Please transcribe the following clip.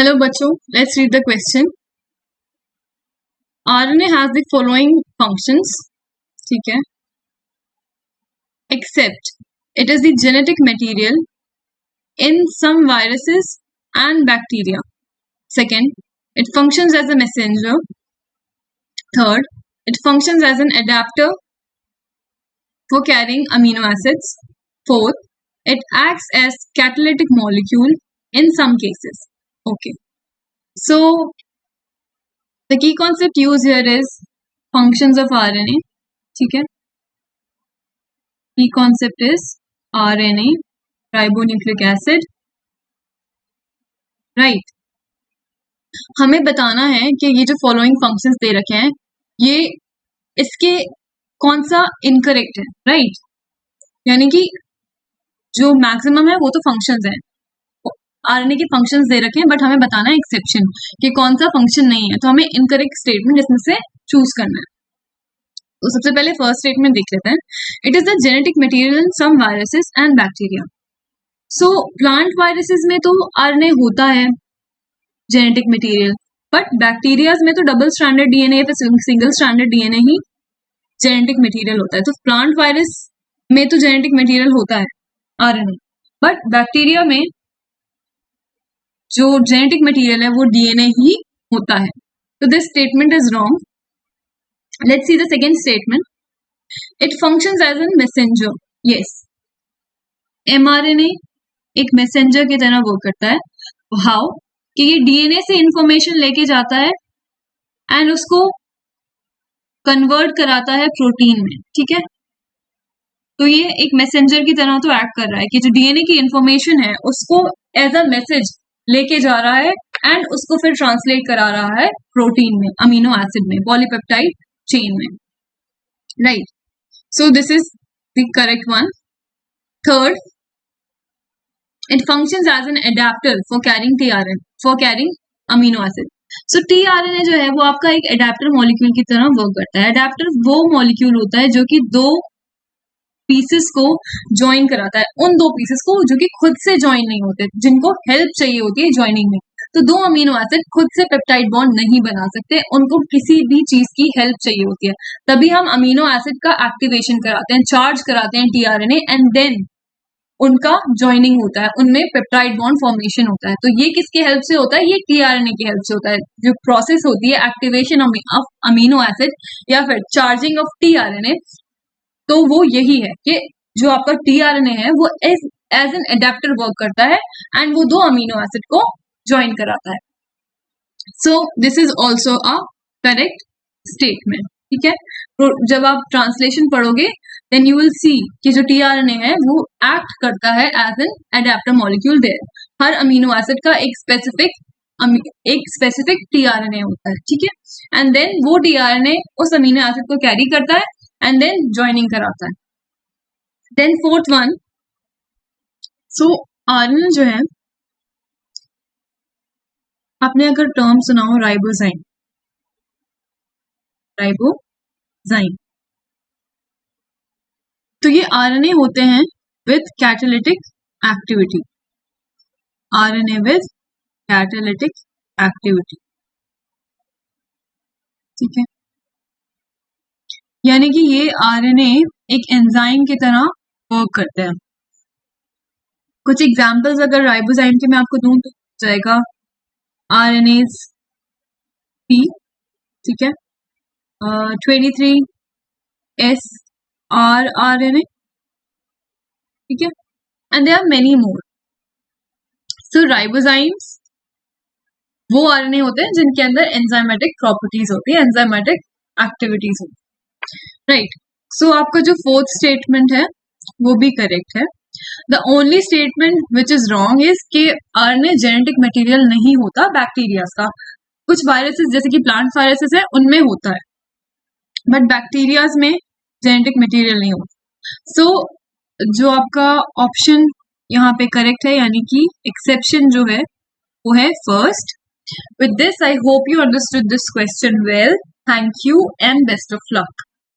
Hello बच्चों, let's read the question. RNA has the following functions, ठीक है, except it is the genetic material in some viruses and bacteria. Second, it functions as a messenger. Third, it functions as an adapter for carrying amino acids. Fourth, it acts as catalytic molecule in some cases. Okay, so the key concept used here is functions of RNA. ठीक है, key concept is RNA, ribonucleic acid. right, हमें बताना है कि ये जो following functions दे रखे हैं ये इसके कौन सा इनकरेक्ट है. राइट, यानी कि जो मैक्सिमम है वो तो फंक्शंस हैं, आरएनए के फंक्शंस दे रखे हैं, बट हमें बताना है एक्सेप्शन कि कौन सा फंक्शन नहीं है. तो हमें इनकरेक्ट स्टेटमेंट इसमें से चूज करना है. तो सबसे पहले फर्स्ट स्टेटमेंट देख लेते हैं. It is the genetic material in some viruses and bacteria. So plant viruses में तो आरएनए होता है जेनेटिक मटेरियल, बट बैक्टीरियाज में तो डबल स्ट्रैंडेड डीएनए या सिंगल स्ट्रैंडेड डीएनए ही जेनेटिक मटेरियल होता है. तो प्लांट वायरस में तो जेनेटिक मटेरियल होता है आरएनए, बट बैक्टीरिया में जो जेनेटिक मटेरियल है वो डीएनए ही होता है. तो this statement is wrong. Let's see the second statement. It functions as an messenger. Yes, mRNA एक मैसेंजर की तरह वर्क करता है. हाउ कि ये डीएनए से इंफॉर्मेशन लेके जाता है एंड उसको कन्वर्ट कराता है प्रोटीन में. ठीक है, तो ये एक मैसेंजर की तरह तो एक्ट कर रहा है कि जो डीएनए की इंफॉर्मेशन है उसको एज अ मैसेज लेके जा रहा है एंड उसको फिर ट्रांसलेट करा रहा है प्रोटीन में, अमीनो एसिड में, पॉलीपेप्टाइड चेन में. Right, so this is the correct one. Third, it functions as an adapter for carrying tRNA, for carrying amino acid. So tRNA जो है वो आपका एक एडेप्टर मॉलिक्यूल की तरह वर्क करता है. एडेप्टर वो मॉलिक्यूल होता है जो कि दो पीसेस को ज्वाइन कराता है, उन दो पीसेस को जो कि खुद से ज्वाइन नहीं होते, जिनको हेल्प चाहिए होती है ज्वाइनिंग में. तो दो अमीनो एसिड खुद से पेप्टाइड बॉन्ड नहीं बना सकते, उनको किसी भी चीज की हेल्प चाहिए होती है. तभी हम अमीनो एसिड का एक्टिवेशन कराते हैं, चार्ज कराते हैं टीआरएनए, एंड देन उनका ज्वाइनिंग होता है, उनमें पेप्टाइड बॉन्ड फॉर्मेशन होता है. तो ये किसके हेल्प से होता है? ये टीआरएनए की हेल्प से होता है. जो प्रोसेस होती है एक्टिवेशन ऑफ अमीनो एसिड या फिर चार्जिंग ऑफ टीआरएनए, तो वो यही है कि जो आपका टीआरएनए है वो एज एन एडेप्टर वर्क करता है एंड वो दो अमीनो एसिड को ज्वाइन कराता है. सो this is also a correct statement. ठीक है, तो जब आप ट्रांसलेशन पढ़ोगे देन यू विल सी कि जो टीआरएनए है वो एक्ट करता है as an adapter molecule there. हर अमीनो एसिड का एक स्पेसिफिक टीआरएनए होता है. ठीक है, एंड देन वो टीआरएनए उस अमीनो एसिड को कैरी करता है एंड देन ज्वाइनिंग कराता है. Then fourth one, so RNA जो है, आपने अगर टर्म सुना हो राइबोजाइम, तो ये आरएनए होते हैं with catalytic activity. RNA with catalytic activity. ठीक है, यानी कि ये आरएनए एक एंजाइम की तरह वर्क करते हैं. कुछ एग्जांपल्स अगर राइबोजाइम के मैं आपको दूं तो जाएगा आरएनएज पी. ठीक है, 23S आरएनए. ठीक है, and there are many more. So ribozymes वो आरएनए होते हैं जिनके अंदर एंजाइमेटिक प्रॉपर्टीज होती है, एंजाइमेटिक एक्टिविटीज होती है. राइट, सो आपका जो फोर्थ स्टेटमेंट है वो भी करेक्ट है. The only statement which is wrong is कि आरएनए जेनेटिक मटेरियल नहीं होता बैक्टीरियाज का. कुछ वायरसेस जैसे कि प्लांट वायरसेस है उनमें होता है, बट बैक्टीरियाज में जेनेटिक मटेरियल नहीं होता. सो जो आपका ऑप्शन यहाँ पे करेक्ट है, यानी कि एक्सेप्शन जो है वो है first. With this I hope you understood this question well. Thank you and best of luck.